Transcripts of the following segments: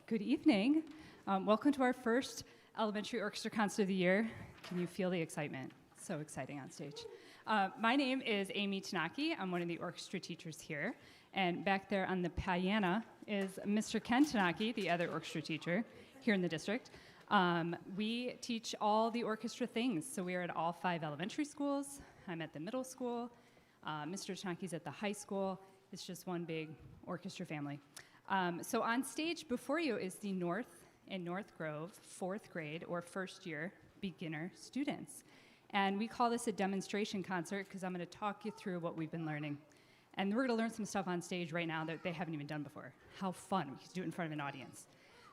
Good evening. Welcome to our first elementary orchestra concert of the year. Can you feel the excitement? So exciting on stage. My name is Amy Tanaki. I'm one of the orchestra teachers here. And back there on the piano is Mr. Ken Tanaki, the other orchestra teacher here in the district. We teach all the orchestra things. So we are at all 5 elementary schools. I'm at the middle school. Mr. Tanaki's at the high school. It's just one big orchestra family. So on stage before you is the North and North Grove 4th grade or first year beginner students. And we call this a demonstration concert because I'm going to talk you through what we've been learning. And we're going to learn some stuff on stage right now that they haven't even done before. How fun, we can do it in front of an audience.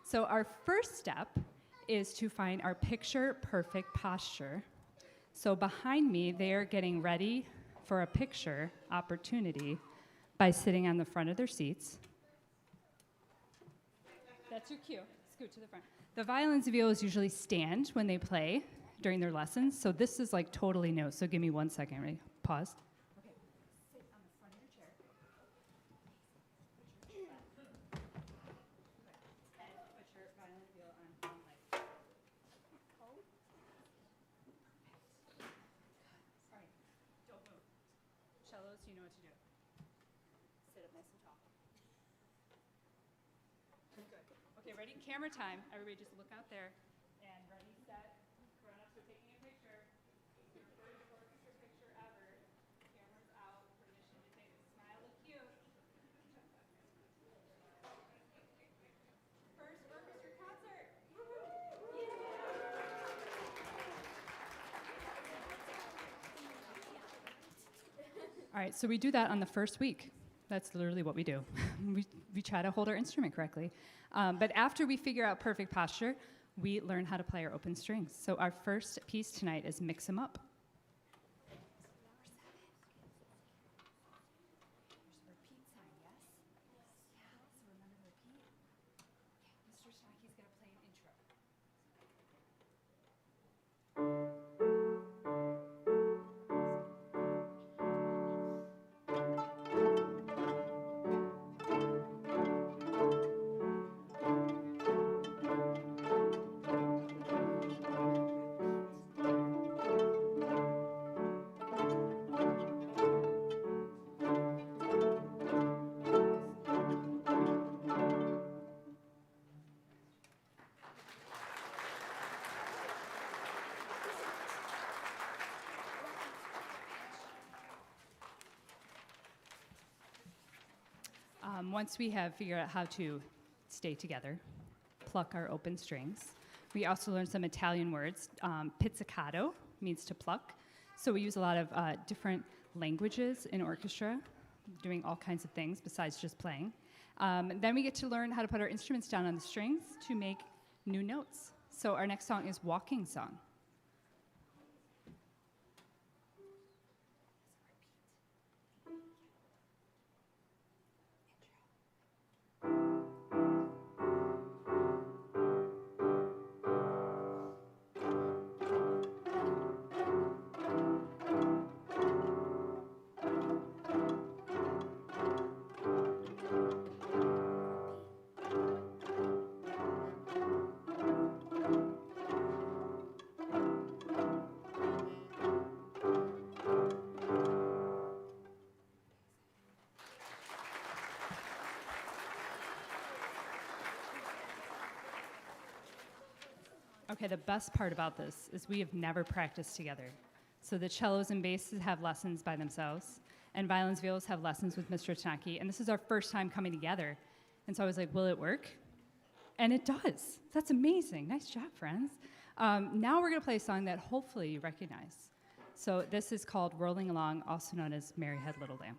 So our first step is to find our picture perfect posture. So behind me, they are getting ready for a picture opportunity by sitting on the front of their seats. That's your cue. Scoot to the front. The violins and violas usually stand when they play during their lessons, so this is like totally new. So give me 1 second. Ready? Pause. Okay. Sit on the front of your chair. Put your violin and viola on one leg. All right. Don't move. Cellos, you know what to do. Sit up nice and tall. Good. Okay, ready? Camera time. Everybody just look out there. And ready, set. Grown-ups are taking a picture. It's your first orchestra picture ever. Camera's out. Permission to take a smile of cue. First orchestra concert. All right, so we do that on the first week. That's literally what we do. we try to hold our instrument correctly. But after we figure out perfect posture, we learn how to play our open strings. So our first piece tonight is Mix 'em Up. Once we have figured out how to stay together, pluck our open strings, we also learned some Italian words. Pizzicato means to pluck. So we use a lot of different languages in orchestra, doing all kinds of things besides just playing. Then we get to learn how to put our instruments down on the strings to make new notes. So our next song is Walking Song. Okay, the best part about this is we have never practiced together. So the cellos and basses have lessons by themselves, and violins, violas have lessons with Mr. Tanaki, and this is our first time coming together. And so I was like, will it work? And it does. That's amazing. Nice job, friends. Now we're going to play a song that hopefully you recognize. So this is called Rolling Along, also known as Mary Had Little Lamb.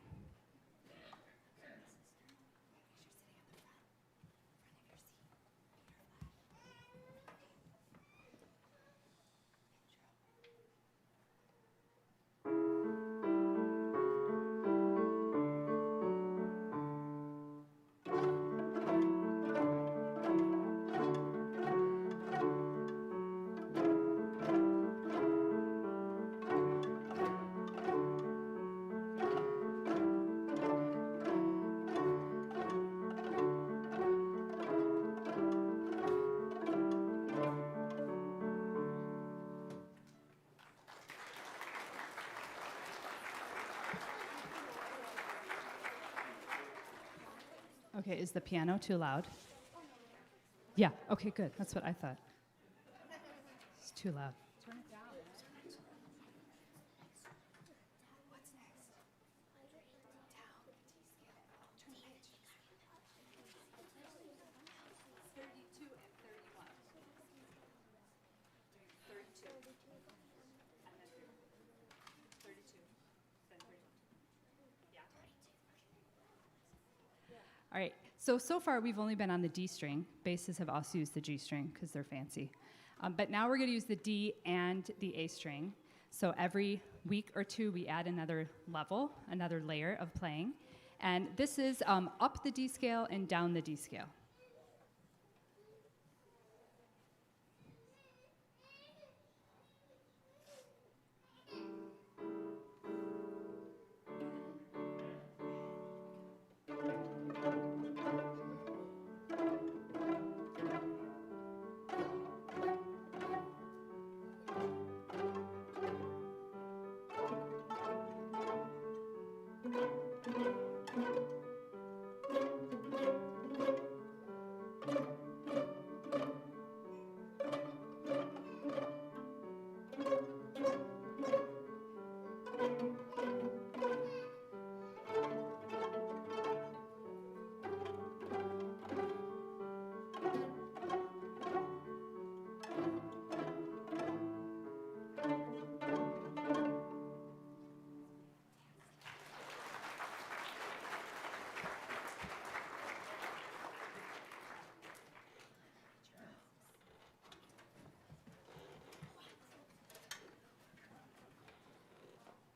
Okay, is the piano too loud? Yeah, okay, good. That's what I thought. It's too loud. Turn it down. What's next? Down. 32 and 31. 32. And then 32. Then 31. Yeah. All right. So far we've only been on the D string. Bassists have also used the G string because they're fancy. But now we're going to use the D and the A string. So every week or two we add another level, another layer of playing. And this is up the D scale and down the D scale.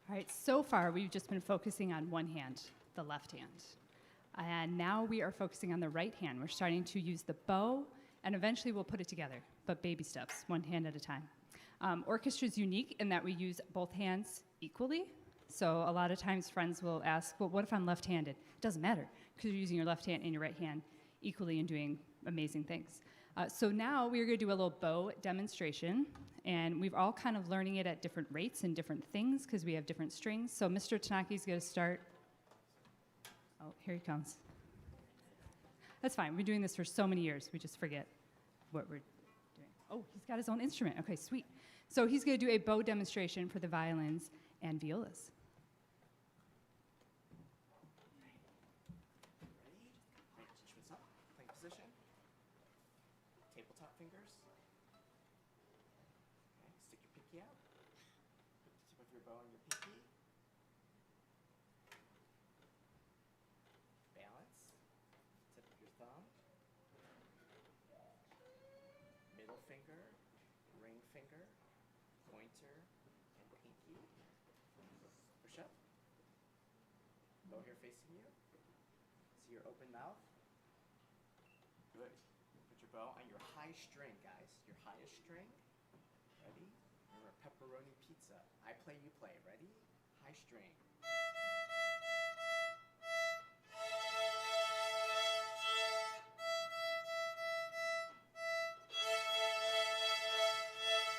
All right, so far we've just been focusing on one hand, the left hand. And now we are focusing on the right hand. We're starting to use the bow, and eventually we'll put it together, but baby steps, one hand at a time. Orchestra is unique in that we use both hands equally. So a lot of times friends will ask, well, what if I'm left-handed? It doesn't matter, because you're using your left hand and your right hand equally and doing amazing things. So now we're going to do a little bow demonstration. And we've all kind of learning it at different rates and different things because we have different strings. So Mr. Tanaki's going to start. Oh, here he comes. That's fine. We've been doing this for so many years. We just forget what we're doing. Oh, he's got his own instrument. Okay, sweet. So he's going to do a bow demonstration for the violins and violas. Ready? Switch up. Playing position. Tabletop fingers. Stick your pinky out. Put the tip of your bow on your pinky. Balance. Tip of your thumb. Middle finger. Ring finger. Pointer. And pinky. Push up. Bow here facing you. See your open mouth. Good. Put your bow on your high string, guys. Your highest string. Ready? Remember, pepperoni pizza. I play, you play. Ready? High string.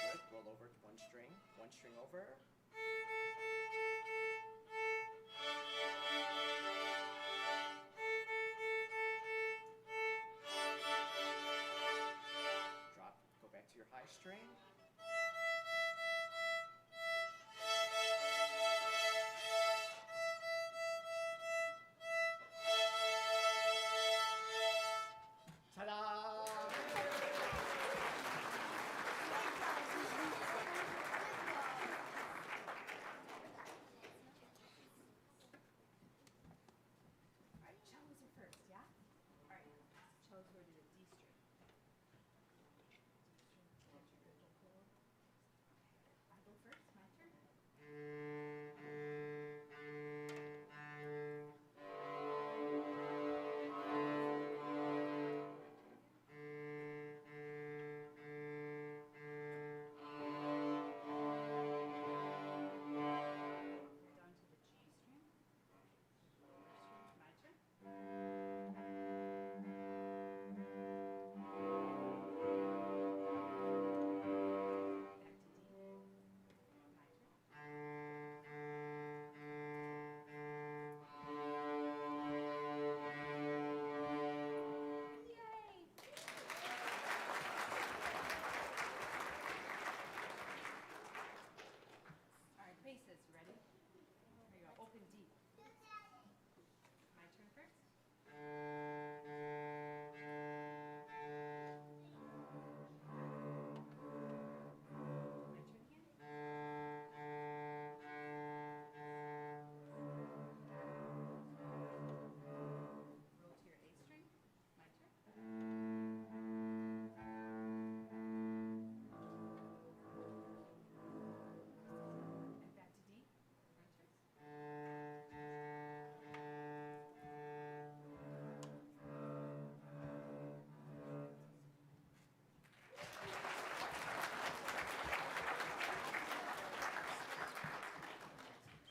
Good. Roll over to one string. One string over. Drop. Go back to your high string.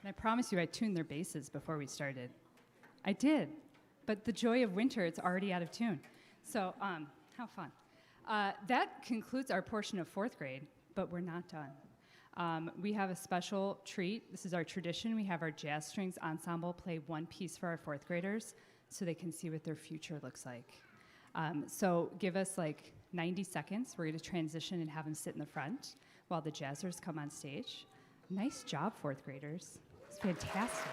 And I promise you, I tuned their basses before we started. I did. But the joy of winter, it's already out of tune. So, how fun. That concludes our portion of fourth grade, but we're not done. We have a special treat. This is our tradition. We have our jazz strings ensemble play one piece for our fourth graders so they can see what their future looks like. So give us like 90 seconds. We're going to transition and have them sit in the front while the jazzers come on stage. Nice job, fourth graders. It's fantastic.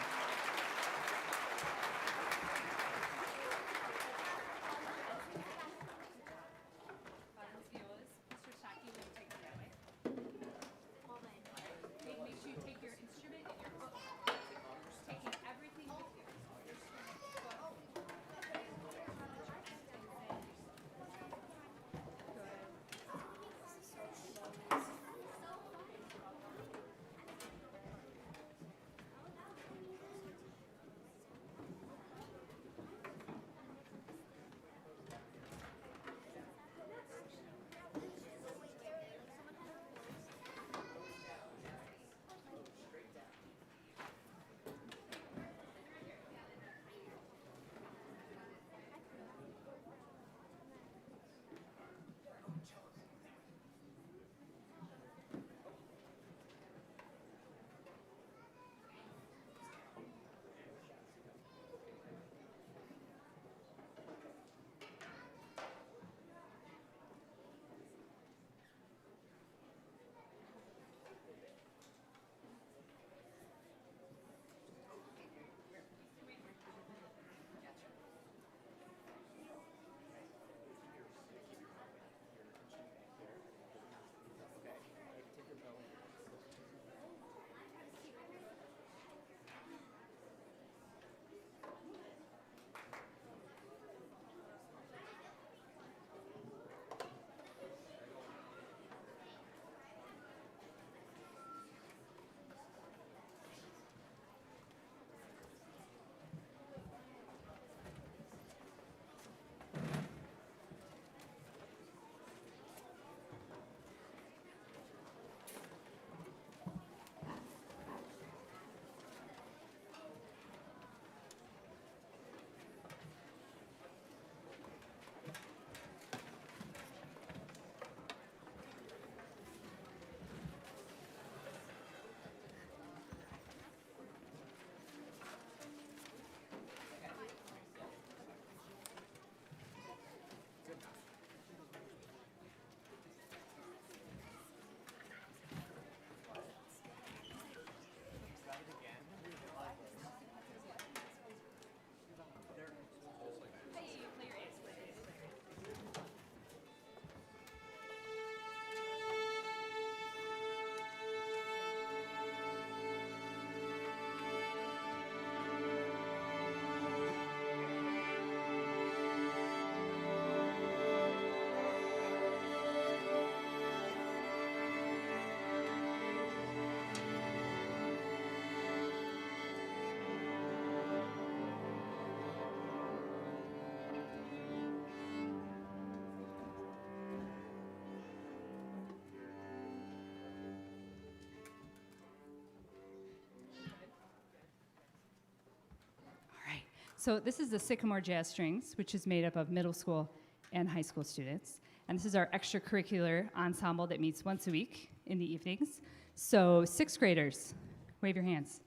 So this is the Sycamore Jazz Strings, which is made up of middle school and high school students. And this is our extracurricular ensemble that meets once a week in the evenings. So sixth graders, wave your hands.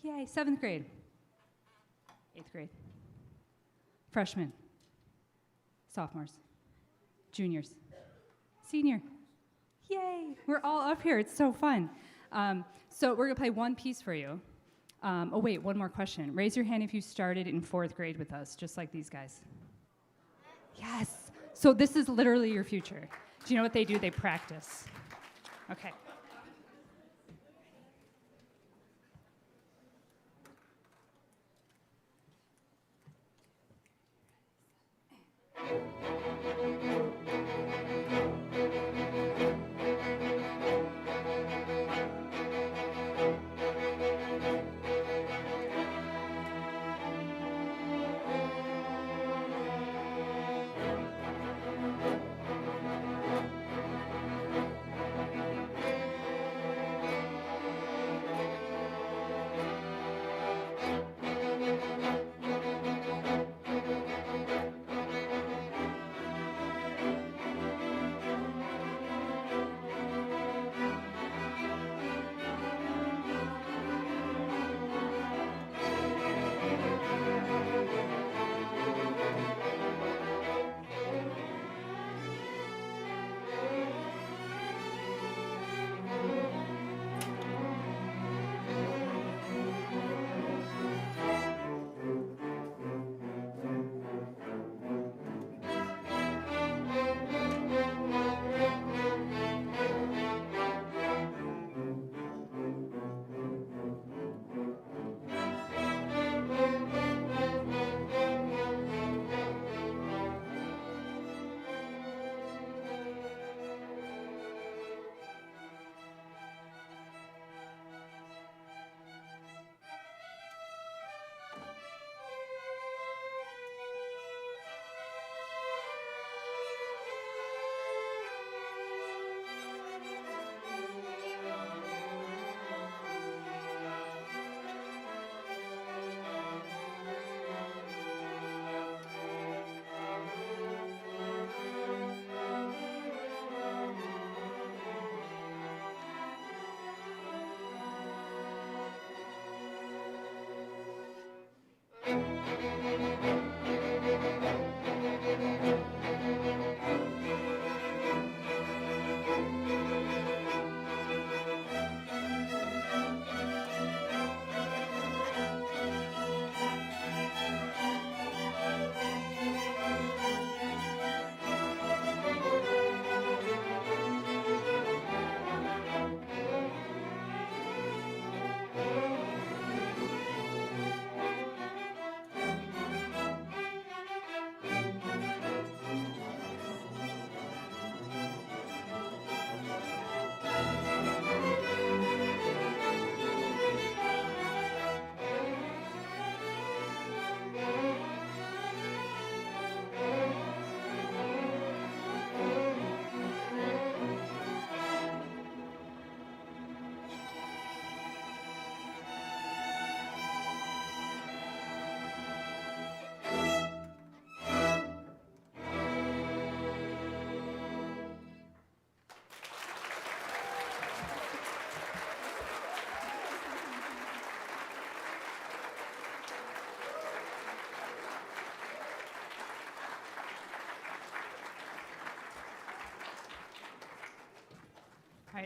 Yay, seventh grade. Eighth grade. Freshmen. Sophomores. Juniors. Senior. Yay, we're all up here, it's so fun. So we're gonna play one piece for you. Oh wait, one more question. Raise your hand if you started in fourth grade with us, just like these guys. Yes. So this is literally your future. Do you know what they do? They practice. Okay.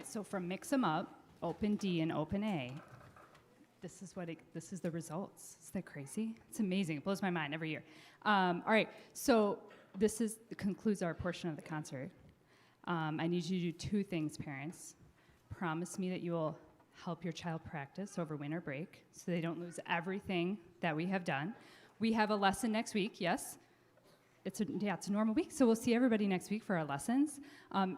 right, so from mix them up, open D and open A, this is the results. Isn't that crazy? It's amazing. It blows my mind every year. All right, so concludes our portion of the concert. I need you to do two things, parents. Promise me that you will help your child practice over winter break so they don't lose everything that we have done. We have a lesson next week, yes? It's a normal week, so we'll see everybody next week for our lessons.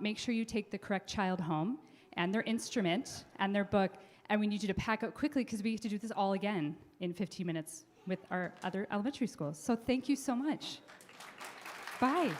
Make sure you take the correct child home and their instrument and their book, and we need you to pack up quickly because we have to do this all again in 15 minutes with our other elementary schools. So thank you so much. Bye.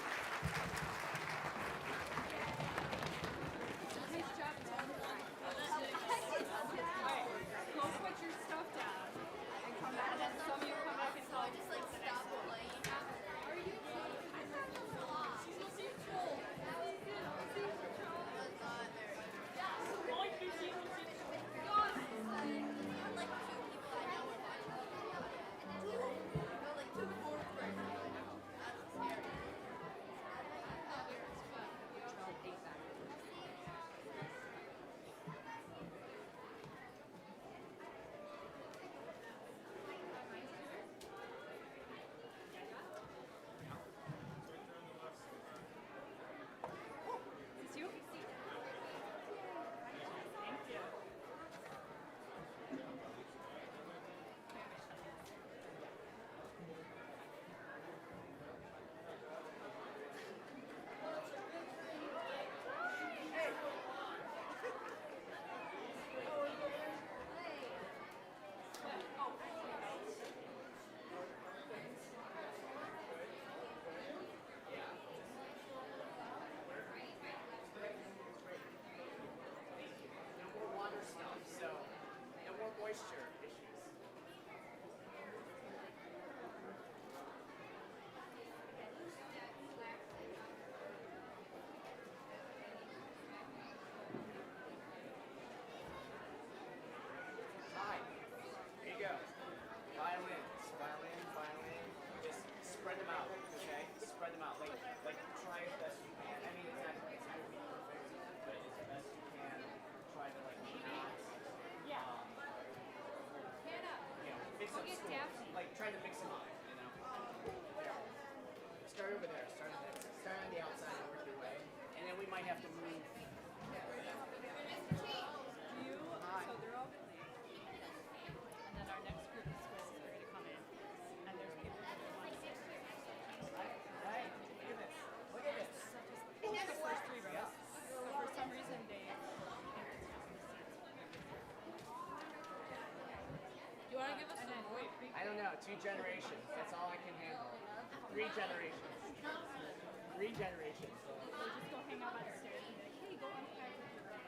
Moisture issues. Hi. Here you go. Violins, violin, violin. Just spread them out, okay? Spread them out. Like try as best you can. I mean, it's not gonna be perfect, but as best you can. Try to like not. Mix up schools. Like try to mix them up, you know. There. Start over there. Start on the outside and work your way, and then we might have to move. So they're all going to leave. And then our next group of schools is ready to come in. And there's people that want to sit. Right. Look at this. Look at this. Just the first three rows. So for some reason they. You want to give us some more? I don't know. 2 generations. That's all I can handle. 3 generations. 3 generations. They'll just go hang out on the stairs and be like, hey, go unpack your room.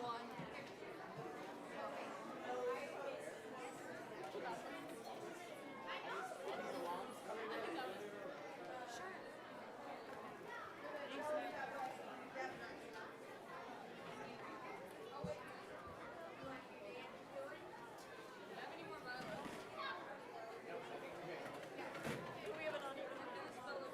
One. Nope, I think we're good. We haven't even looked at this fellow.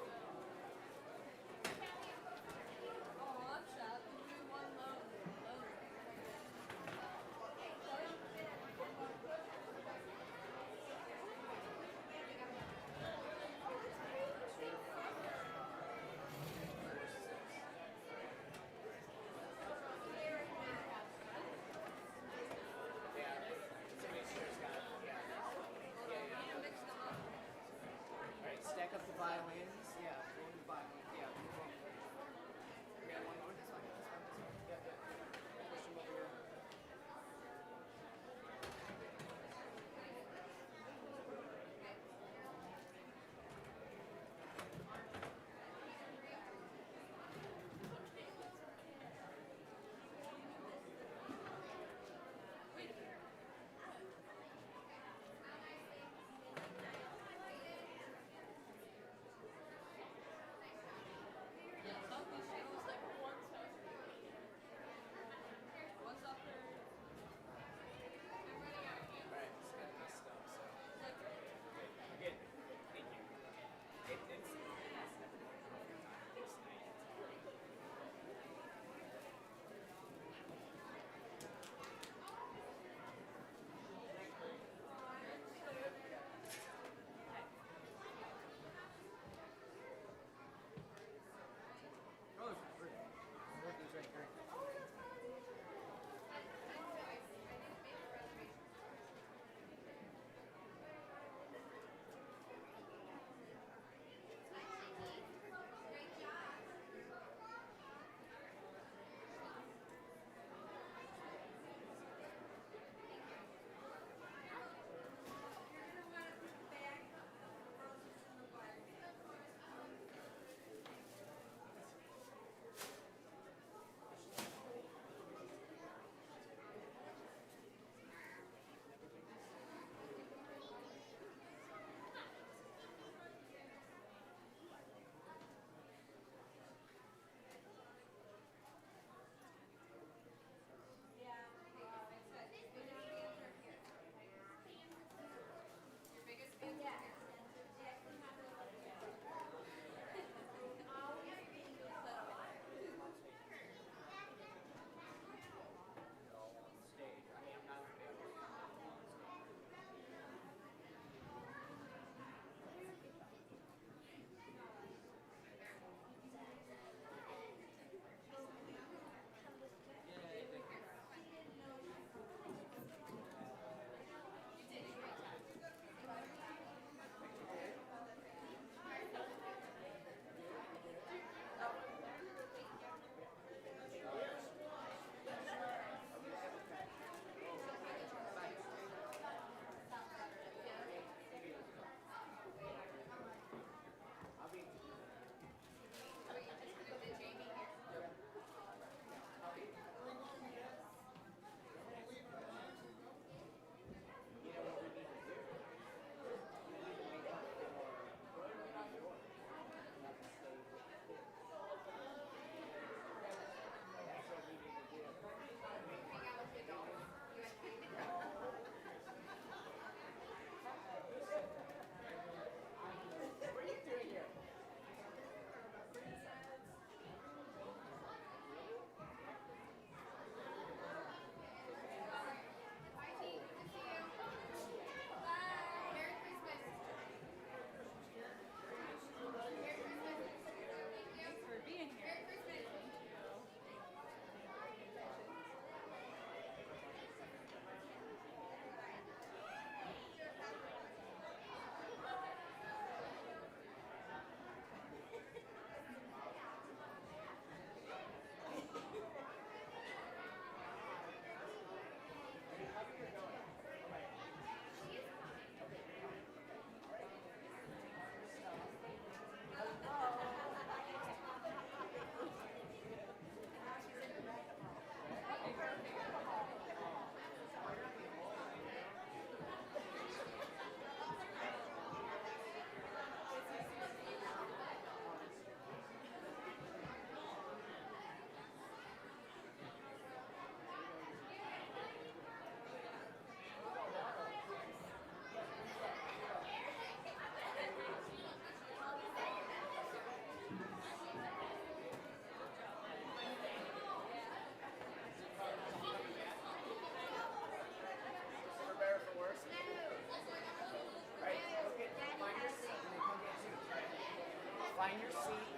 Find your seat.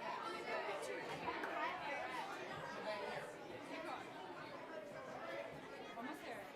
Get to it. Almost there.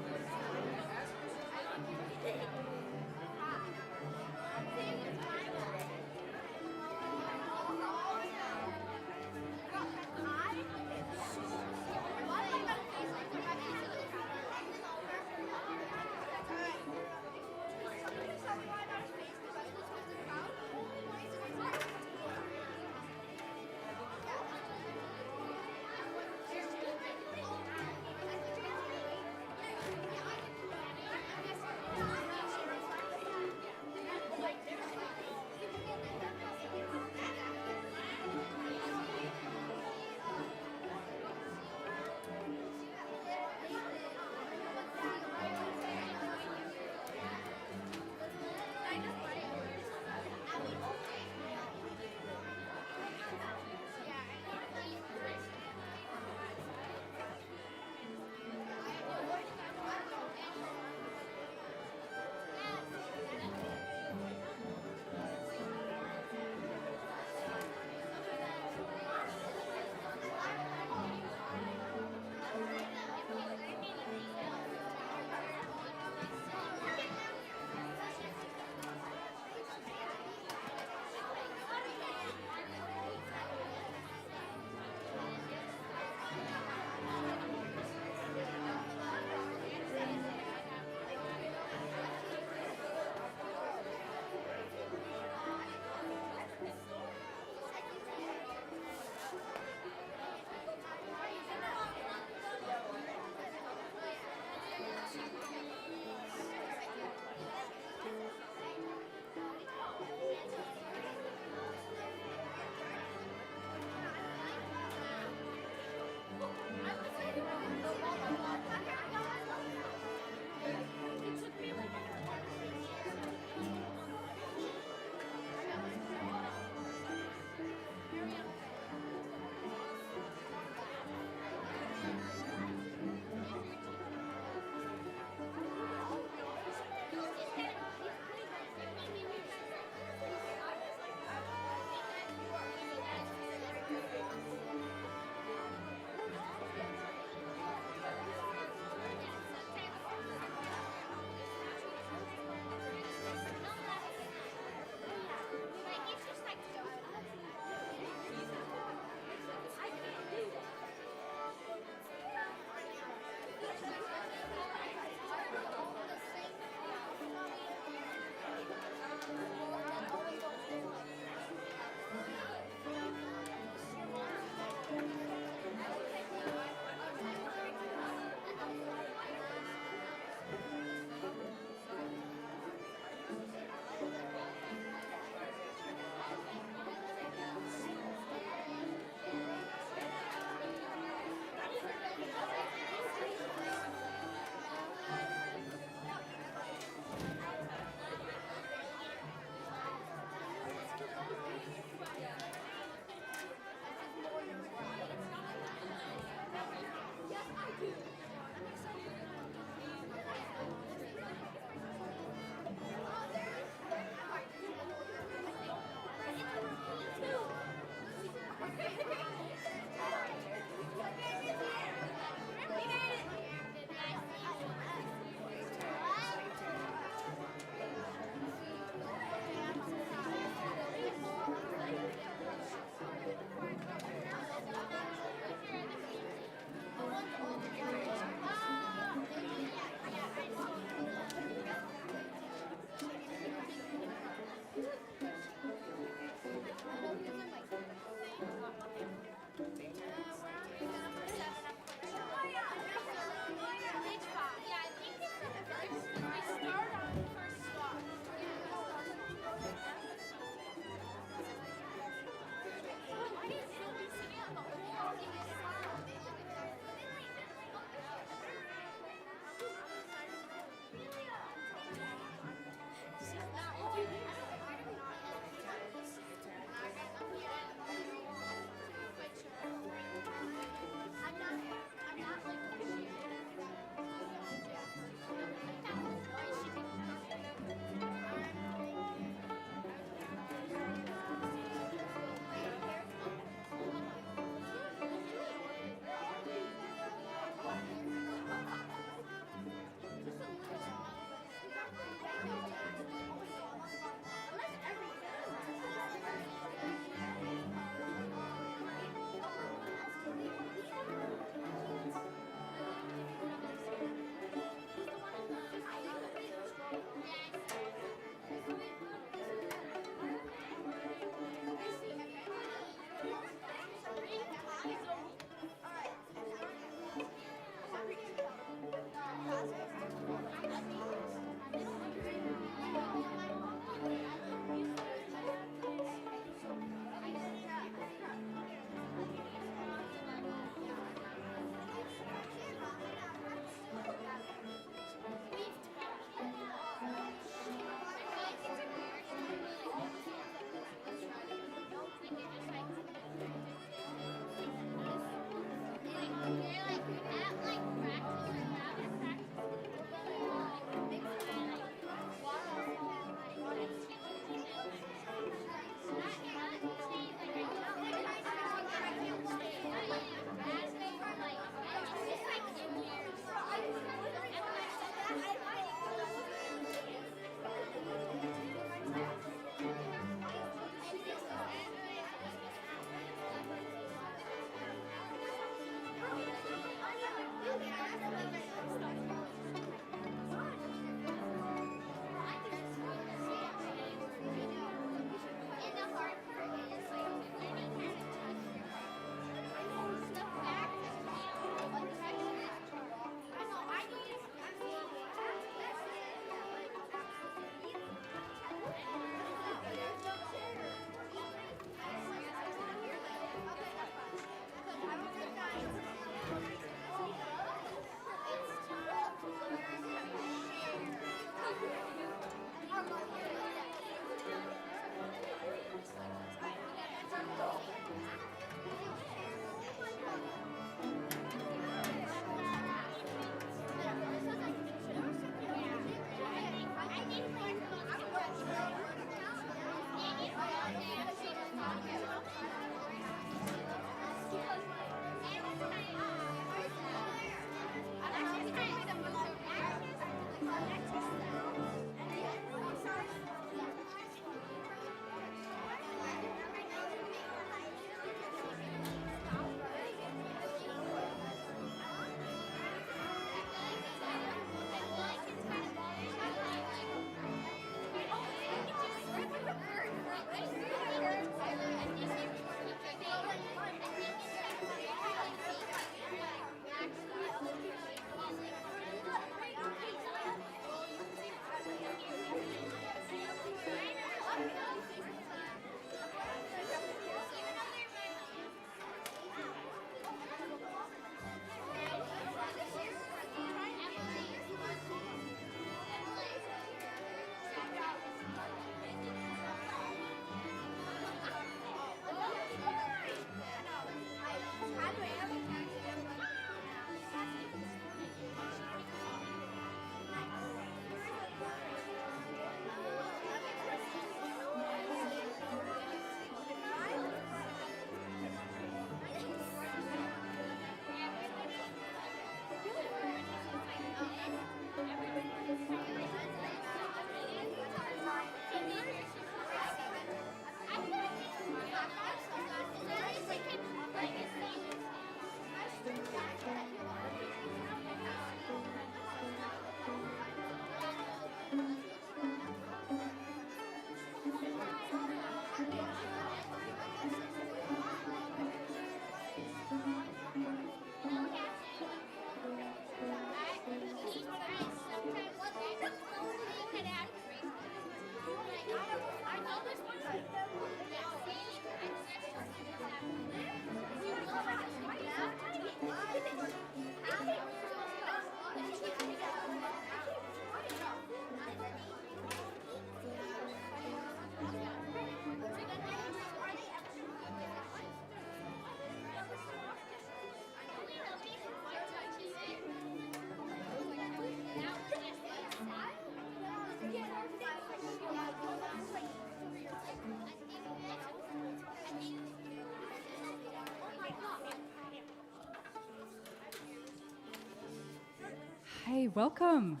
Hey, welcome.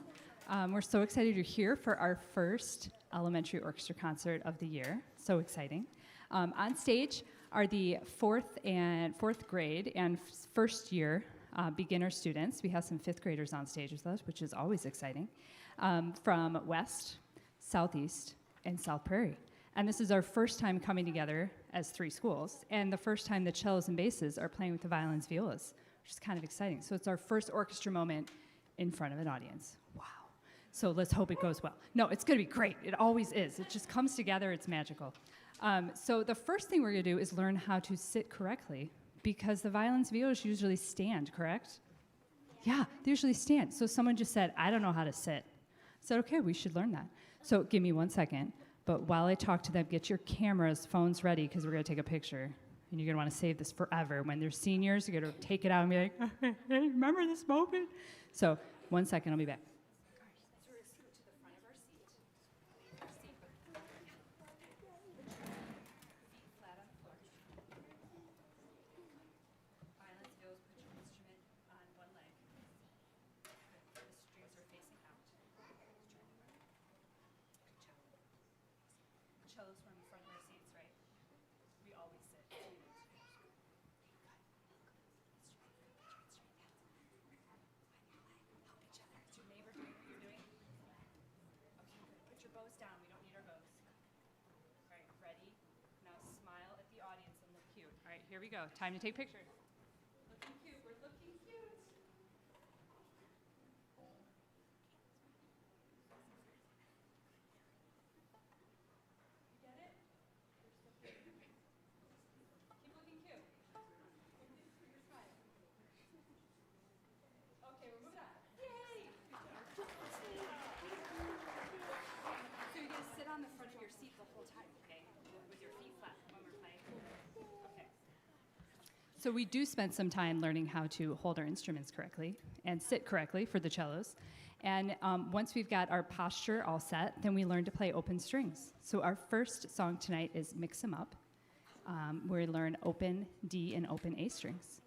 We're so excited you're here for our first elementary orchestra concert of the year. So exciting. On stage are the fourth grade and first year beginner students. We have some fifth graders on stage with us, which is always exciting, from West, Southeast, and South Prairie. And this is our first time coming together as three schools, and the first time the cellos and basses are playing with the violins, violas, which is kind of exciting. So it's our first orchestra moment in front of an audience. Wow. So let's hope it goes well. No, it's going to be great. It always is. It just comes together. It's magical. So the first thing we're going to do is learn how to sit correctly, because the violins, violas usually stand, correct? Yeah, they usually stand. So someone just said, I don't know how to sit. I said, okay, we should learn that. So give me 1 second. But while I talk to them, get your cameras, phones ready, because we're going to take a picture. And you're going to want to save this forever. When they're seniors, you're going to take it out and be like, hey, remember this moment? So 1 second, I'll be back. Cellos from in front of our seats, right? We always sit. Help each other. Is your neighbor doing what you're doing? Okay, good. Put your bows down. We don't need our bows. All right, ready? Now smile at the audience and look cute. All right, here we go. Time to take pictures. Looking cute. We're looking cute. Get it? Keep looking cute. You're fine. Okay, we're moving on. Yay! So you're going to sit on the front of your seat the whole time, okay? With your feet flat when we're playing. Okay. So we do spend some time learning how to hold our instruments correctly and sit correctly for the cellos. And once we've got our posture all set, then we learn to play open strings. So our first song tonight is Mix 'Em Up, where we learn open D and open A strings.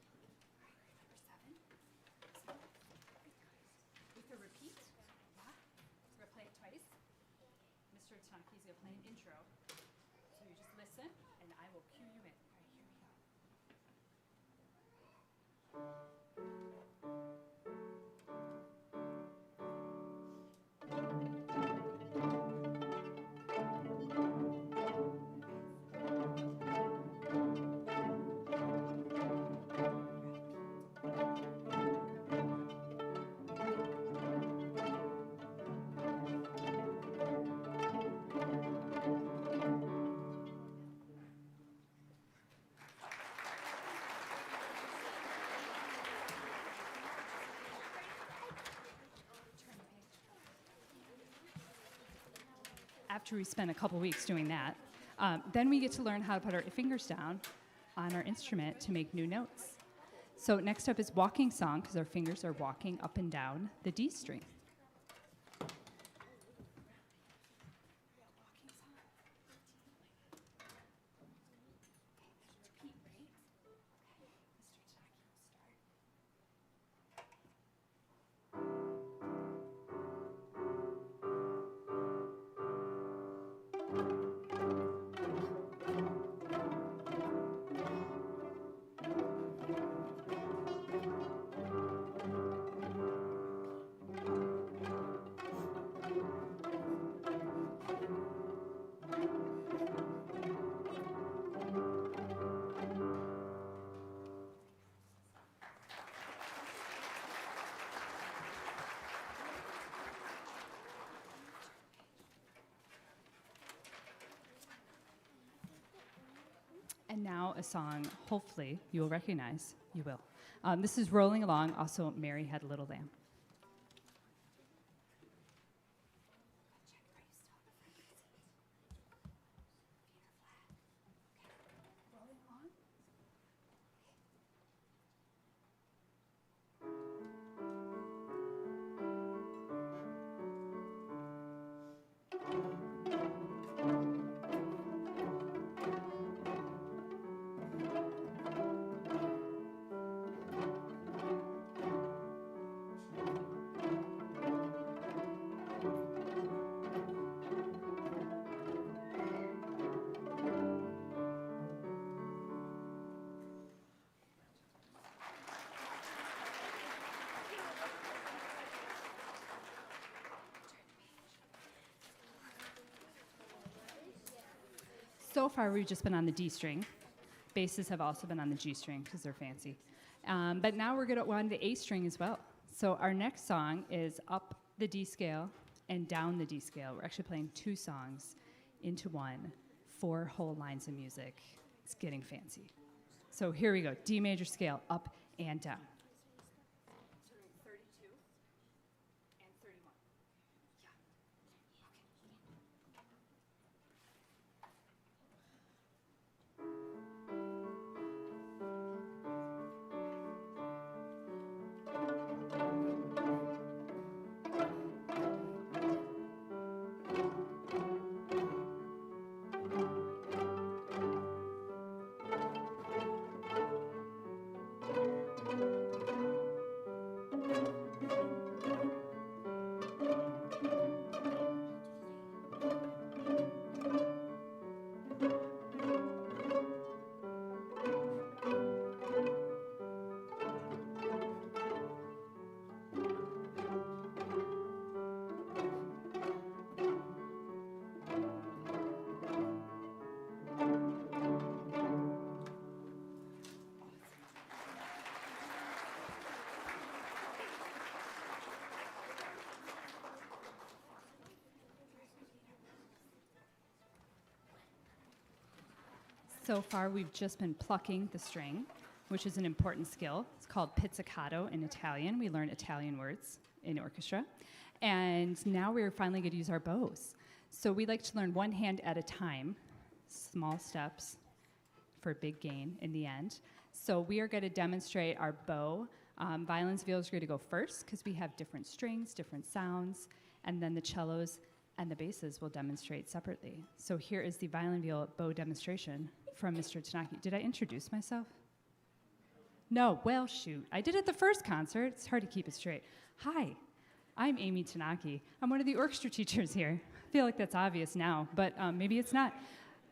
With a repeat, yeah. We're gonna play it twice. Mr. Tanaki's gonna play an intro. So you just listen, and I will cue you in. All right, here we go. After we spend a couple weeks doing that, then we get to learn how to put our fingers down on our instrument to make new notes. So next up is walking song, because our fingers are walking up and down the D string. And now a song, hopefully, you will recognize. You will. This is Rolling Along, also Mary Had a Little Lamb. so far we've just been on the D string. Basses have also been on the G string because they're fancy. But now we're going to go on the A string as well. So our next song is up the D scale and down the D scale. We're actually playing 2 songs into one, 4 whole lines of music. It's getting fancy. So here we go, D major scale, up and down. 32 and 31. Yeah. So far, we've just been plucking the string, which is an important skill. It's called pizzicato in Italian. We learn Italian words in orchestra. And now we're finally going to use our bows. So we like to learn one hand at a time, small steps for big gain in the end. So we are going to demonstrate our bow. Violins, violas are going to go first because we have different strings, different sounds, and then the cellos and the basses will demonstrate separately. So here is the violin viola bow demonstration from Mr. Tanaki. Did I introduce myself? No, well, shoot. I did it the first concert. It's hard to keep it straight. Hi, I'm Amy Tanaki. I'm one of the orchestra teachers here. I feel like that's obvious now, but maybe it's not.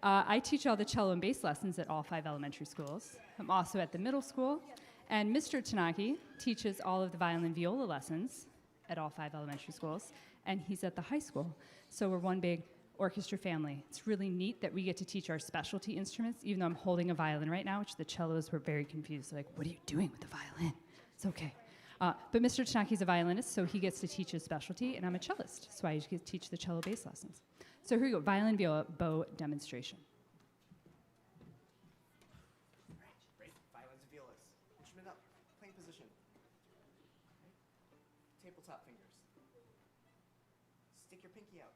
I teach all the cello and bass lessons at all 5 elementary schools. I'm also at the middle school. And Mr. Tanaki teaches all of the violin viola lessons at all 5 elementary schools. And he's at the high school. So we're one big orchestra family. It's really neat that we get to teach our specialty instruments, even though I'm holding a violin right now, which the cellos were very confused. Like, what are you doing with the violin? It's okay. But Mr. Tanaki's a violinist, so he gets to teach his specialty, and I'm a cellist, so I get to teach the cello bass lessons. So here we go, violin viola bow demonstration. Great. Violins and violas. Instrument up. Playing position. Okay. Tabletop fingers. Stick your pinky out.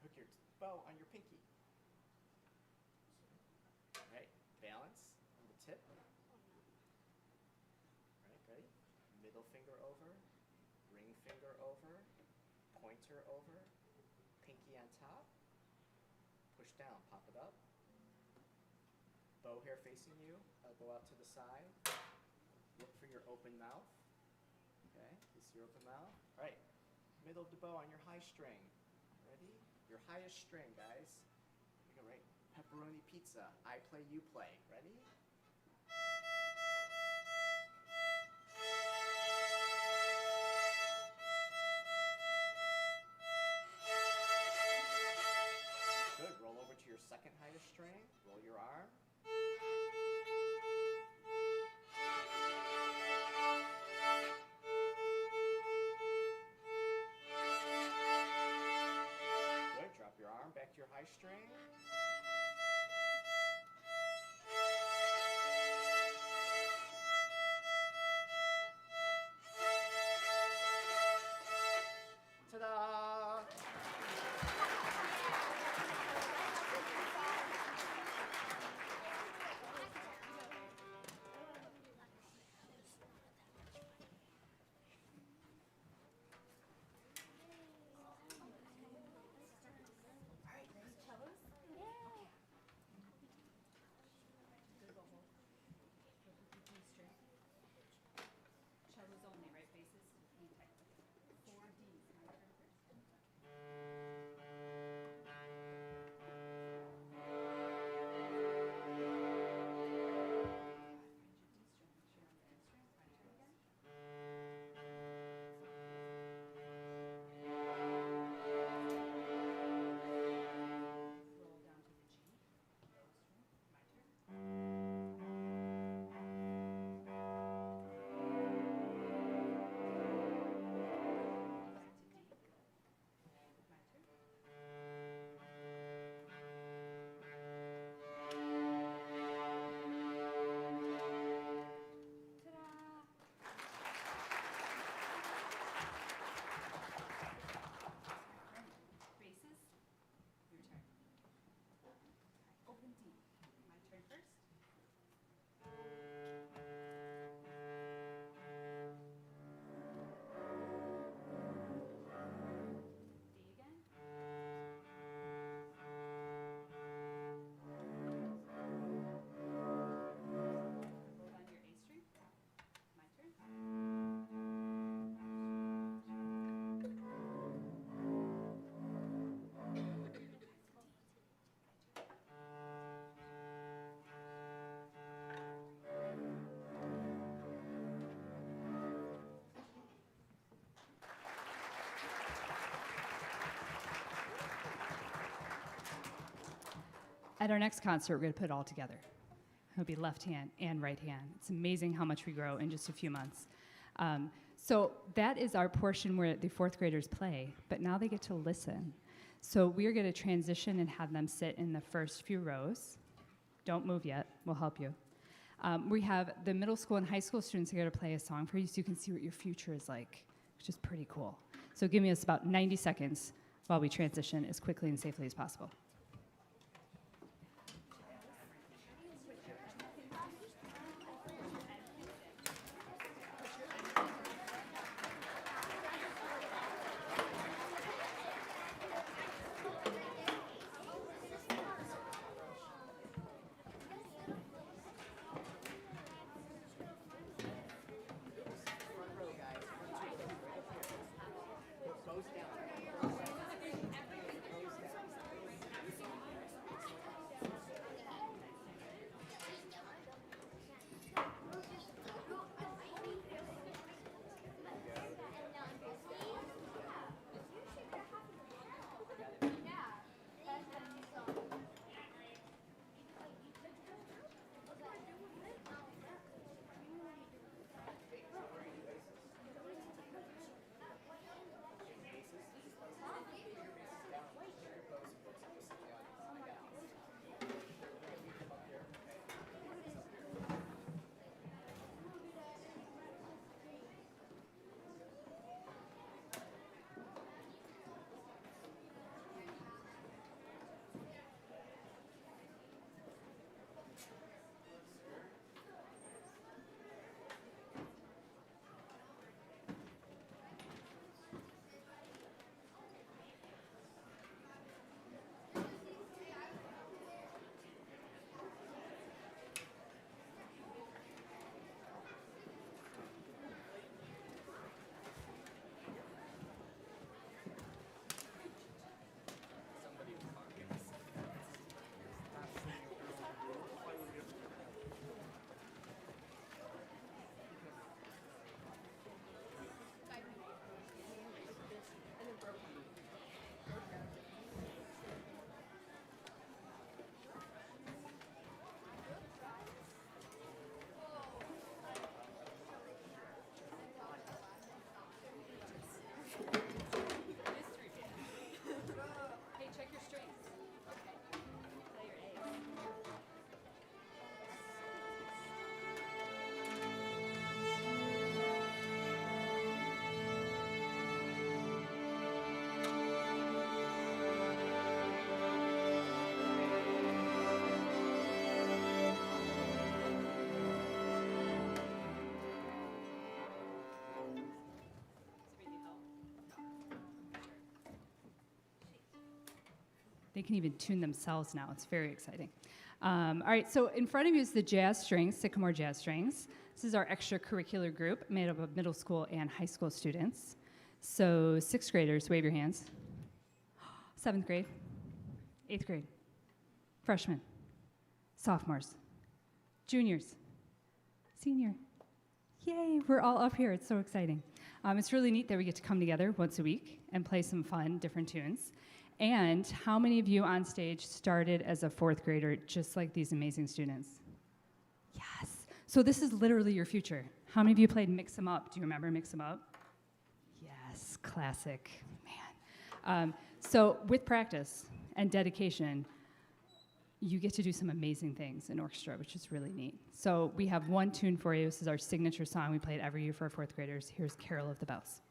Hook your bow on your pinky. Right. Balance on the tip. Right. Ready? Middle finger over. Ring finger over. Pointer over. Pinky on top. Push down. Pop it up. Bow hair facing you. Elbow out to the side. Look for your open mouth. Okay. You see your open mouth? All right. Middle of the bow on your high string. Ready? Your highest string, guys. Here we go, right? Pepperoni pizza. I play, you play. Ready? Good. Roll over to your second highest string. Roll your arm. Good. Drop your arm back to your high string. At our next concert, we're going to put it all together. It'll be left hand and right hand. It's amazing how much we grow in just a few months. So that is our portion where the fourth graders play, but now they get to listen. So we're going to transition and have them sit in the first few rows. Don't move yet. We'll help you. We have the middle school and high school students are going to play a song for you so you can see what your future is like, which is pretty cool. So give me us about 90 seconds while we transition as quickly and safely as possible. They can even tune themselves now. It's very exciting. All right, so in front of you is the jazz strings, Sycamore Jazz Strings. This is our extracurricular group made up of middle school and high school students. So sixth graders, wave your hands. Seventh grade, eighth grade, freshmen, sophomores, juniors, senior. Yay, we're all up here. It's so exciting. It's really neat that we get to come together once a week and play some fun, different tunes. And how many of you on stage started as a fourth grader just like these amazing students? Yes. So this is literally your future. How many of you played Mix 'em Up? Do you remember Mix 'em Up? Yes, classic. Man. So with practice and dedication, you get to do some amazing things in orchestra, which is really neat. So we have one tune for you. This is our signature song we played every year for our fourth graders. Here's Carol of the Bells.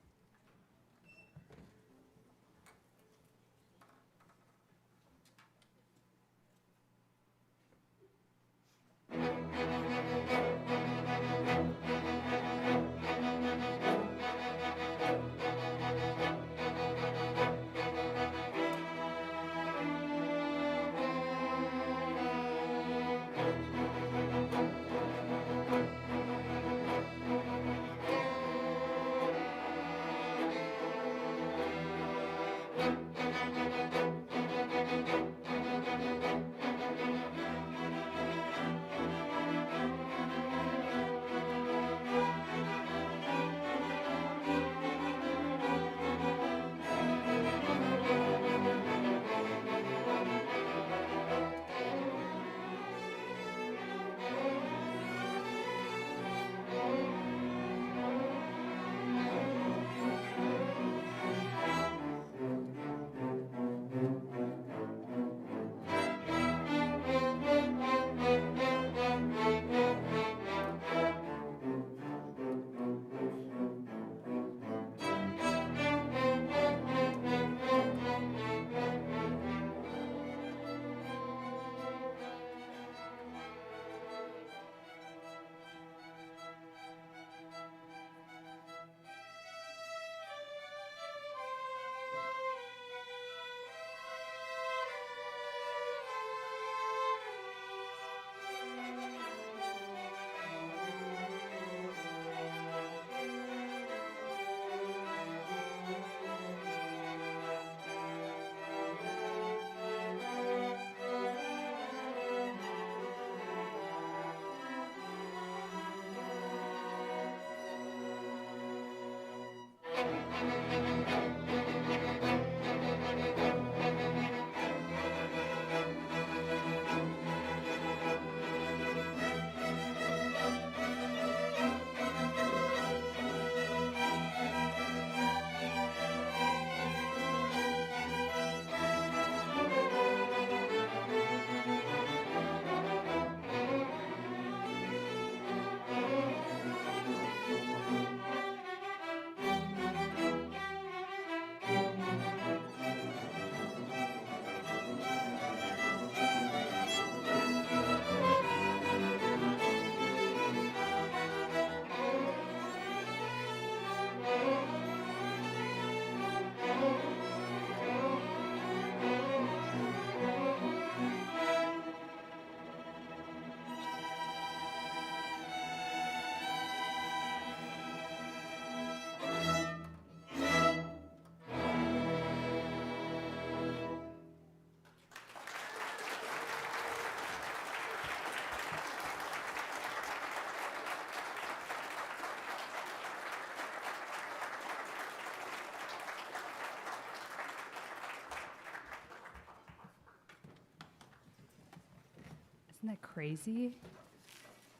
Isn't that crazy?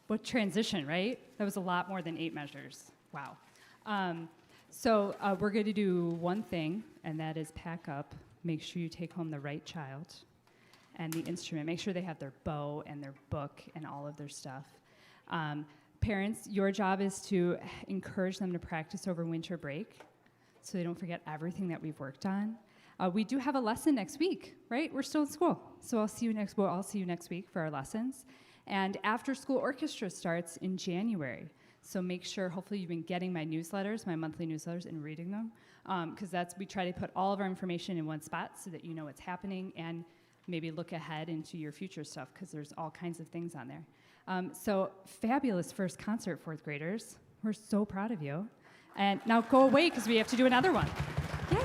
What transition, right? That was a lot more than 8 measures. Wow. So we're going to do one thing, and that is pack up. Make sure you take home the right child and the instrument. Make sure they have their bow and their book and all of their stuff. Parents, your job is to encourage them to practice over winter break so they don't forget everything that we've worked on. We do have a lesson next week, right? We're still in school. So I'll see you next week for our lessons. And after school orchestra starts in January. So make sure, hopefully you've been getting my newsletters, my monthly newsletters, and reading them. Because we try to put all of our information in one spot so that you know what's happening and maybe look ahead into your future stuff because there's all kinds of things on there. So fabulous first concert, 4th graders. We're so proud of you. And now go away because we have to do another one. Yay.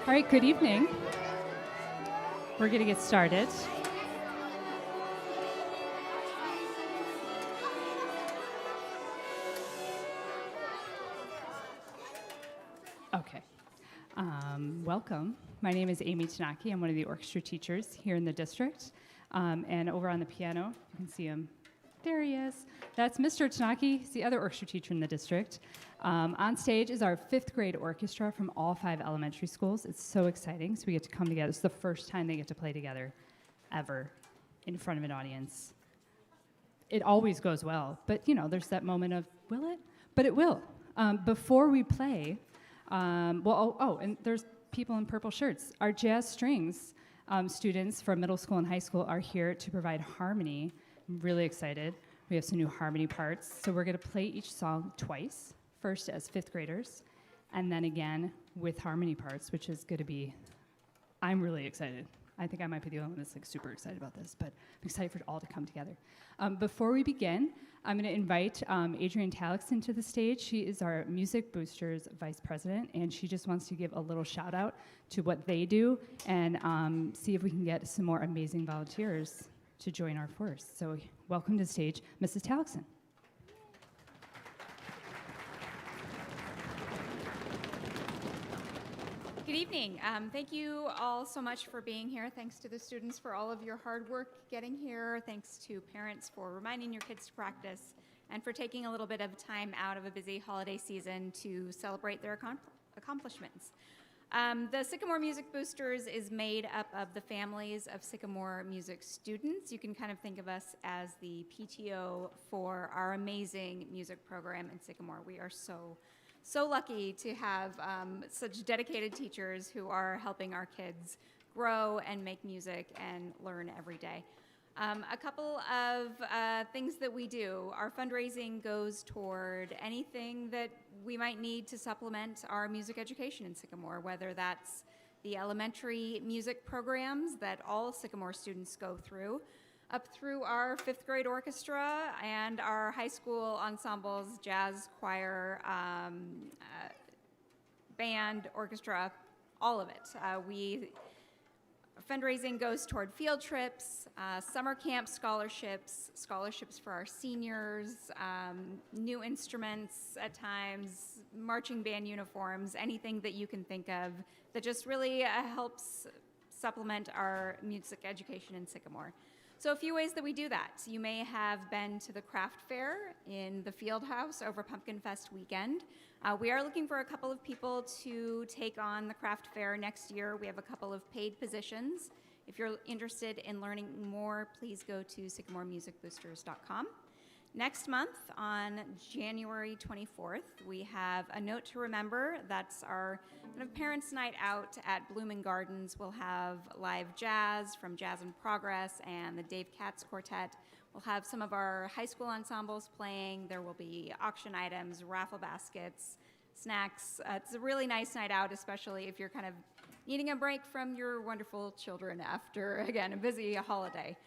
All right, good evening. We're going to get started. Okay. Welcome. My name is Amy Tanaki. I'm one of the orchestra teachers here in the district. And over on the piano, you can see him. There he is. That's Mr. Tanaki. He's the other orchestra teacher in the district. On stage is our 5th grade orchestra from all 5 elementary schools. It's so exciting. So we get to come together. It's the first time they get to play together ever in front of an audience. It always goes well, but there's that moment of, will it? But it will. Before we play, and there's people in purple shirts. Our jazz strings students from middle school and high school are here to provide harmony. I'm really excited. We have some new harmony parts. So we're going to play each song twice, first as 5th graders, and then again with harmony parts, which is going to be, I'm really excited. I think I might be the only one that's super excited about this, but I'm excited for it all to come together. Before we begin, I'm going to invite Adrienne Talixon to the stage. She is our Music Boosters Vice President, and she just wants to give a little shout out to what they do and see if we can get some more amazing volunteers to join our force. So welcome to the stage, Mrs. Talixon. Good evening. Thank you all so much for being here. Thanks to the students for all of your hard work getting here. Thanks to parents for reminding your kids to practice and for taking a little bit of time out of a busy holiday season to celebrate their accomplishments. The Sycamore Music Boosters is made up of the families of Sycamore music students. You can kind of think of us as the PTO for our amazing music program in Sycamore. We are so lucky to have such dedicated teachers who are helping our kids grow and make music and learn every day. A couple of things that we do. Our fundraising goes toward anything that we might need to supplement our music education in Sycamore, whether that's the elementary music programs that all Sycamore students go through, up through our 5th grade orchestra and our high school ensembles, jazz, choir, band, orchestra, all of it. Fundraising goes toward field trips, summer camp scholarships for our seniors, new instruments at times, marching band uniforms, anything that you can think of that just really helps supplement our music education in Sycamore. So a few ways that we do that. You may have been to the craft fair in the field house over Pumpkin Fest weekend. We are looking for a couple of people to take on the craft fair next year. We have a couple of paid positions. If you're interested in learning more, please go to sycamoremusicboosters.com. Next month, on January 24th, we have a note to remember. That's our kind of parents' night out at Blooming Gardens. We'll have live jazz from Jazz in Progress and the Dave Katz Quartet. We'll have some of our high school ensembles playing. There will be auction items, raffle baskets, snacks. It's a really nice night out, especially if you're kind of needing a break from your wonderful children after, again, a busy holiday.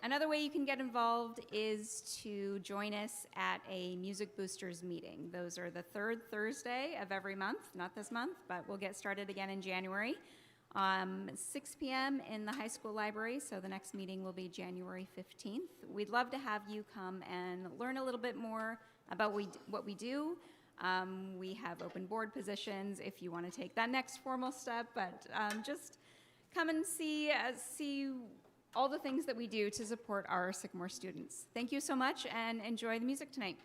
Another way you can get involved is to join us at a Music Boosters meeting. Those are the 3rd Thursday of every month, not this month, but we'll get started again in January. 6 p.m. in the high school library, so the next meeting will be January 15th. We'd love to have you come and learn a little bit more about what we do. We have open board positions if you want to take that next formal step, but just come and see all the things that we do to support our Sycamore students. Thank you so much and enjoy the music tonight.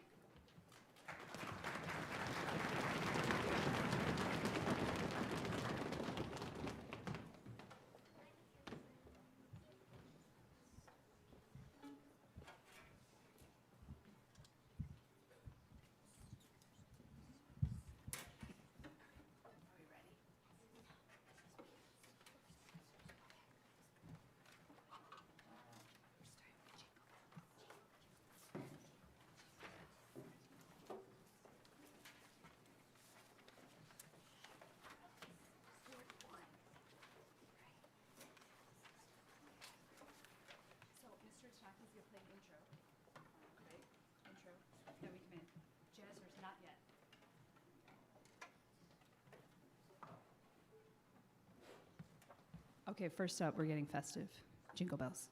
Okay, first up, we're getting festive. Jingle bells.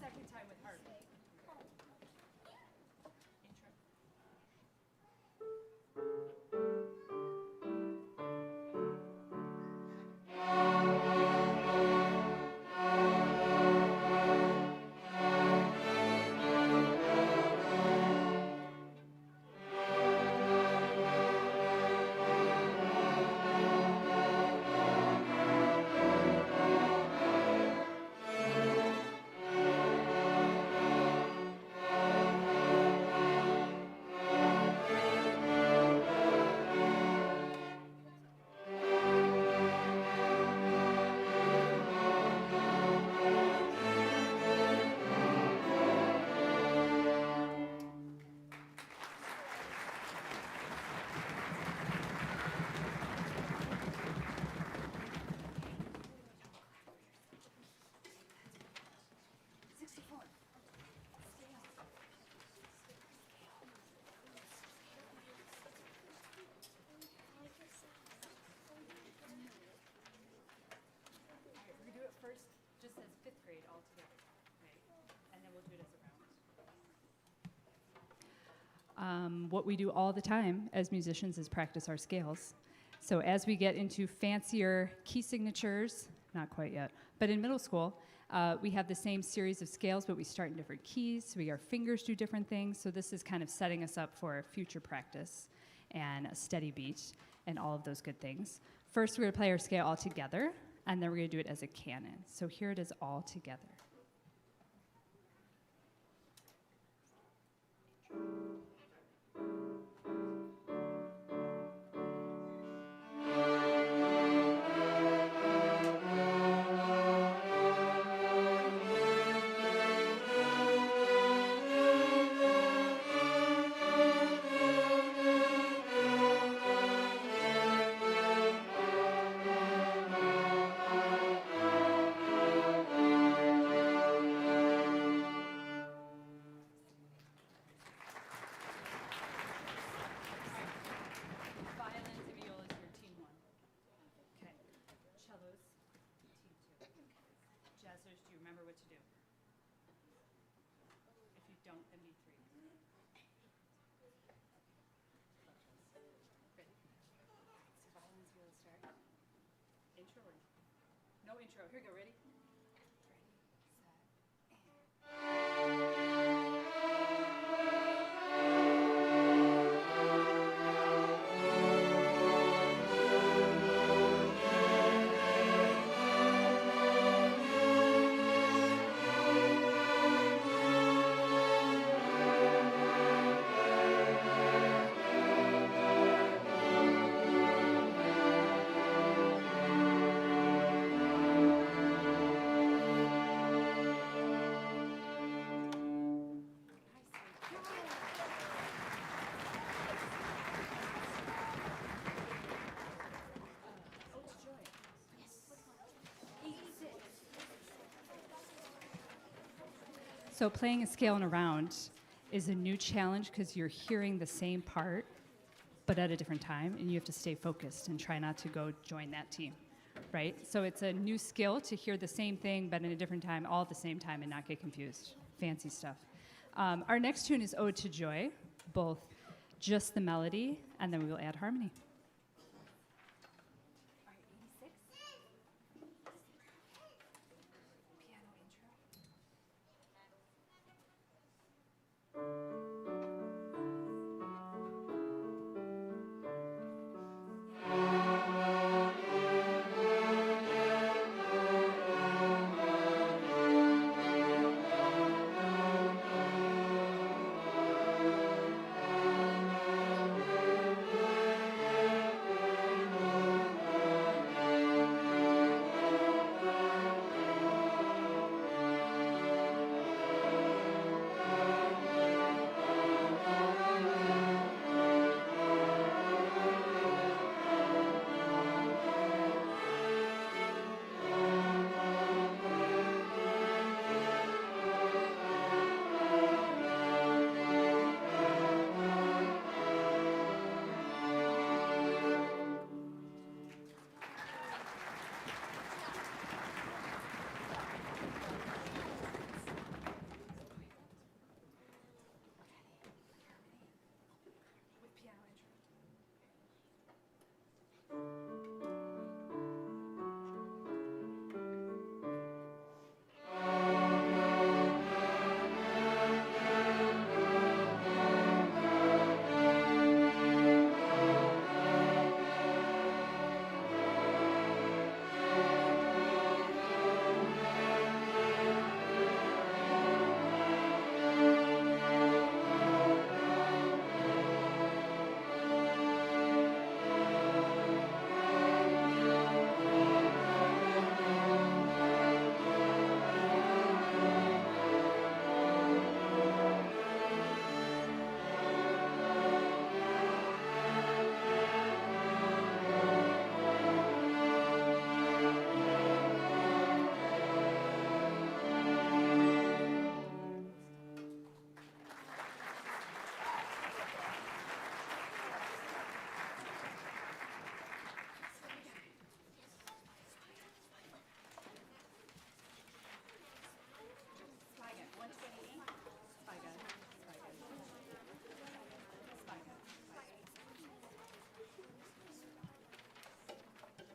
Second time with heart. We're gonna do it first, just as fifth grade all together, right? And then we'll do it as a round. What we do all the time as musicians is practice our scales. So as we get into fancier key signatures, not quite yet, but in middle school, we have the same series of scales, but we start in different keys. Our fingers do different things. So this is kind of setting us up for future practice and a steady beat and all of those good things. First, we're gonna play our scale all together, and then we're gonna do it as a canon. So here it is all together. Violins and violas, your team one. Okay. Cellos, team two. Jazzers, do you remember what to do? If you don't, then be three. Ready? So violins, violas start. Intro or no intro? Here we go. Ready? Ready, set, and. So playing a scale in a round is a new challenge because you're hearing the same part, but at a different time, and you have to stay focused and try not to go join that team, right? So it's a new skill to hear the same thing, but in a different time, all at the same time, and not get confused. Fancy stuff. Our next tune is Ode to Joy, both just the melody, and then we will add harmony. Piano intro.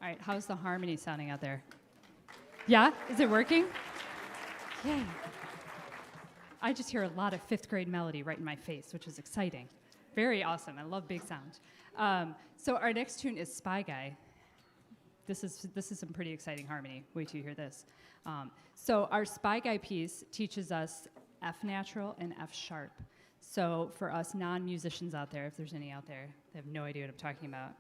All right, how's the harmony sounding out there? Yeah, is it working? Yay. I just hear a lot of fifth grade melody right in my face, which is exciting. Very awesome. I love big sound. So our next tune is Spy Guy. This is some pretty exciting harmony. Wait till you hear this. So our Spy Guy piece teaches us F natural and F sharp. So for us non-musicians out there, if there's any out there, they have no idea what I'm talking about.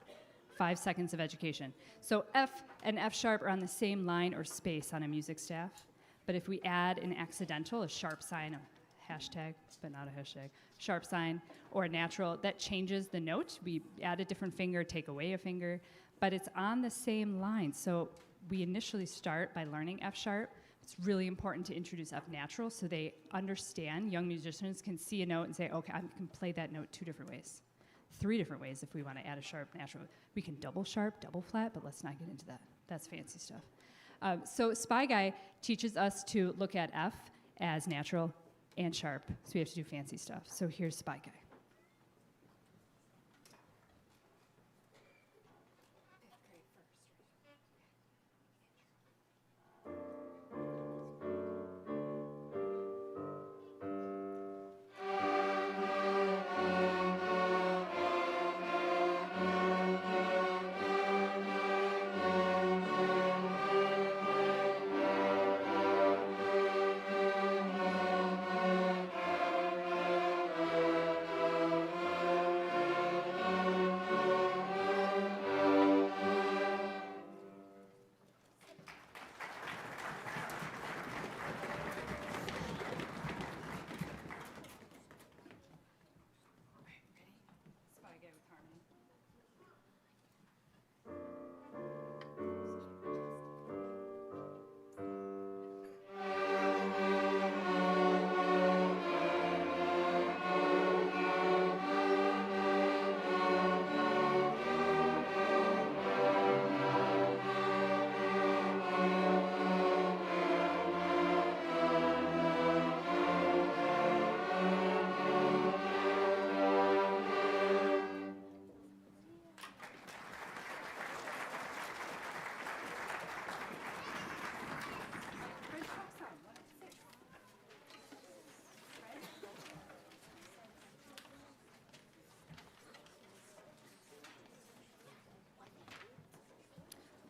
5 seconds of education. So F and F sharp are on the same line or space on a music staff. But if we add an accidental, a sharp sign, a hashtag, but not a hashtag, sharp sign, or a natural, that changes the note. We add a different finger, take away a finger, but it's on the same line. So we initially start by learning F sharp. It's really important to introduce F natural so they understand, young musicians can see a note and say, okay, I can play that note 2 different ways. 3 different ways if we want to add a sharp natural. We can double sharp, double flat, but let's not get into that. That's fancy stuff. So Spy Guy teaches us to look at F as natural and sharp. So we have to do fancy stuff. So here's Spy Guy.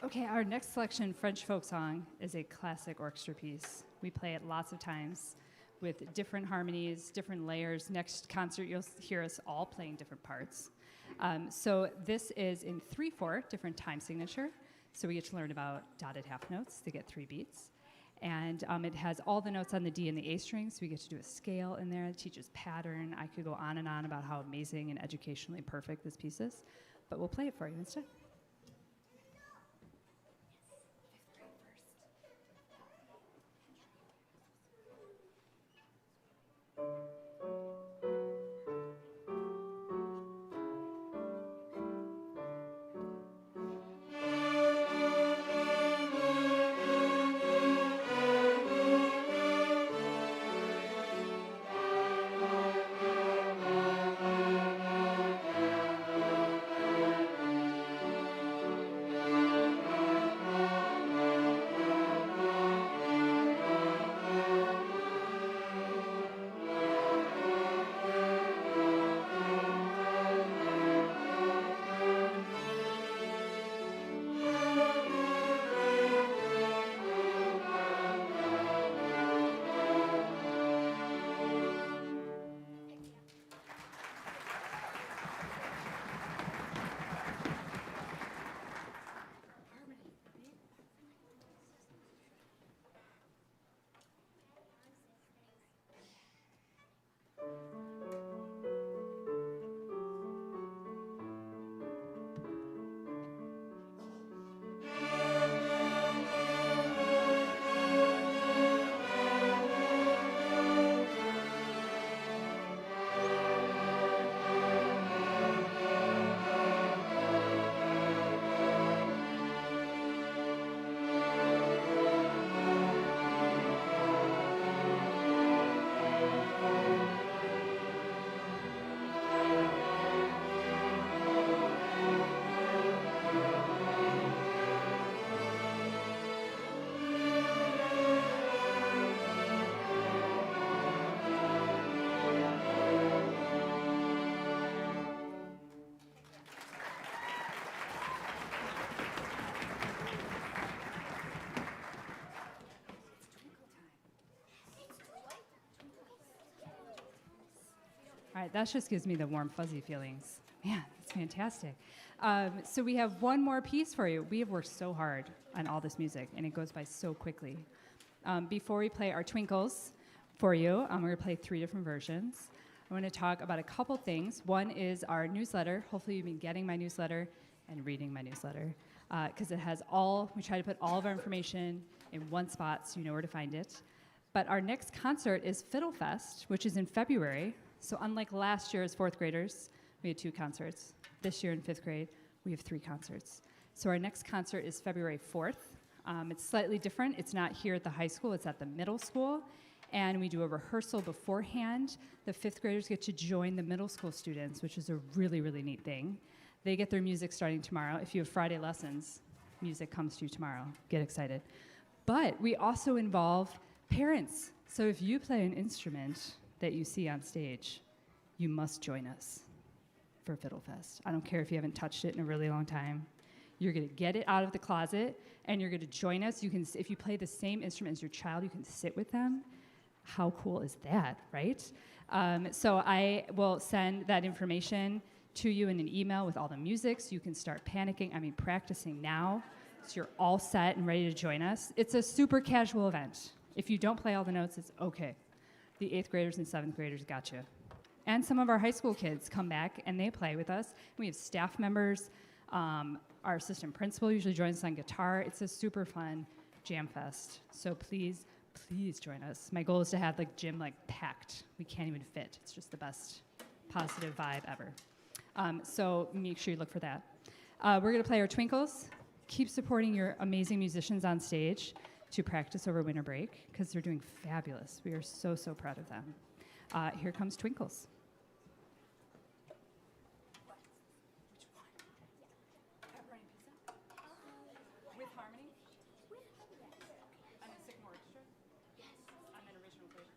Okay, our next selection, French folk song, is a classic orchestra piece. We play it lots of times with different harmonies, different layers. Next concert, you'll hear us all playing different parts. So this is in 3/4, different time signature. So we get to learn about dotted half notes to get 3 beats. And it has all the notes on the D and the A strings, so we get to do a scale in there. It teaches pattern. I could go on and on about how amazing and educationally perfect this piece is, but we'll play it for you instead. All right, that just gives me the warm, fuzzy feelings. Man, that's fantastic. So we have one more piece for you. We have worked so hard on all this music, and it goes by so quickly. Before we play our Twinkles for you, we're going to play 3 different versions. I want to talk about a couple things. One is our newsletter. Hopefully you've been getting my newsletter and reading my newsletter, because it has we try to put all of our information in one spot so you know where to find it. But our next concert is Fiddle Fest, which is in February. So unlike last year as 4th graders, we had 2 concerts. This year in 5th grade, we have 3 concerts. So our next concert is February 4th. It's slightly different. It's not here at the high school. It's at the middle school. And we do a rehearsal beforehand. The 5th graders get to join the middle school students, which is a really, really neat thing. They get their music starting tomorrow. If you have Friday lessons, music comes to you tomorrow. Get excited. But we also involve parents. So if you play an instrument that you see on stage, you must join us for Fiddle Fest. I don't care if you haven't touched it in a really long time. You're going to get it out of the closet, and you're going to join us. You can, if you play the same instrument as your child, you can sit with them. How cool is that, right? So I will send that information to you in an email with all the music, so you can start practicing now, so you're all set and ready to join us. It's a super casual event. If you don't play all the notes, it's okay. The 8th graders and 7th graders got you. And some of our high school kids come back and they play with us. We have staff members. Our assistant principal usually joins us on guitar. It's a super fun jam fest. So please, please join us. My goal is to have the gym packed. We can't even fit. It's just the best positive vibe ever. So make sure you look for that. We're going to play our Twinkles. Keep supporting your amazing musicians on stage to practice over winter break, because they're doing fabulous. We are so, so proud of them. Here comes Twinkles. With harmony? And then Sycamore Orchestra? Yes. And then original version?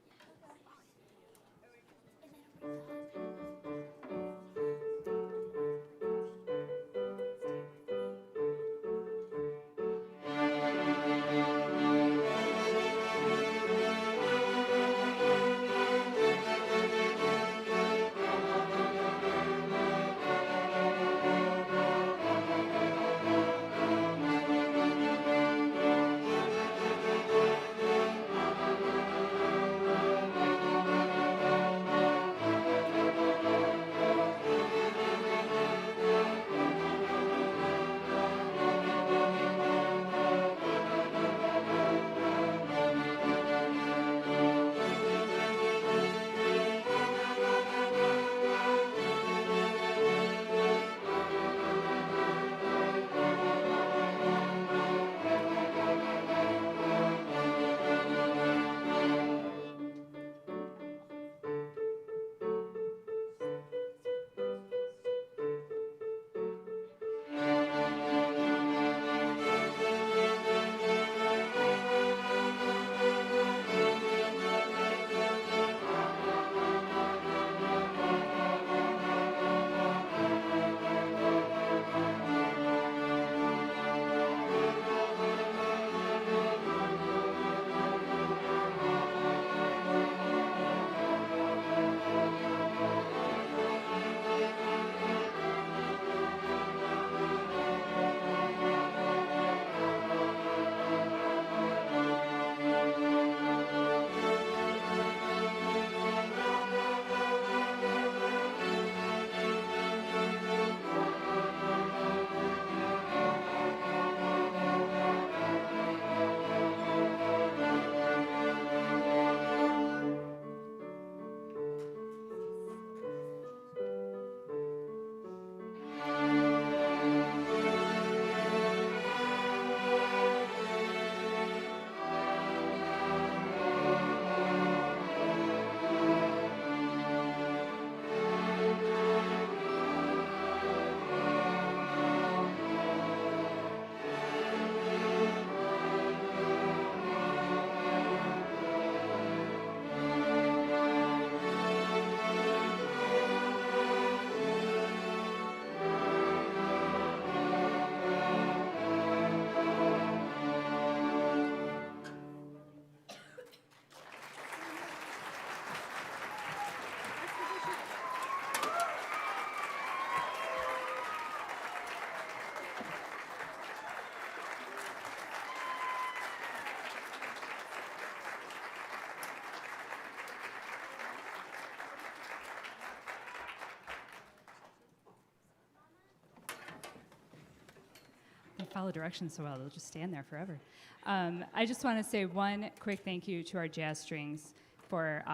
follow directions so well, they'll just stand there forever. I just want to say one quick thank you to our jazz strings for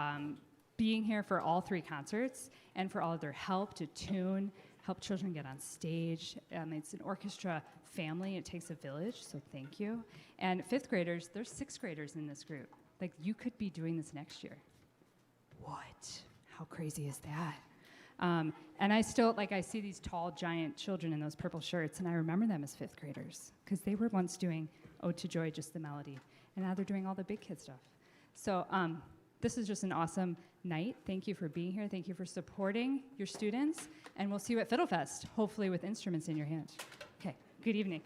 being here for all 3 concerts and for all of their help to tune, help children get on stage. It's an orchestra family. It takes a village, so thank you. And 5th graders, there's 6th graders in this group. Like, you could be doing this next year. What? How crazy is that? And I still, I see these tall, giant children in those purple shirts, and I remember them as 5th graders, because they were once doing Ode to Joy, just the melody, and now they're doing all the big kid stuff. So this is just an awesome night. Thank you for being here. Thank you for supporting your students, and we'll see you at Fiddlefest, hopefully with instruments in your hand. Okay, good evening.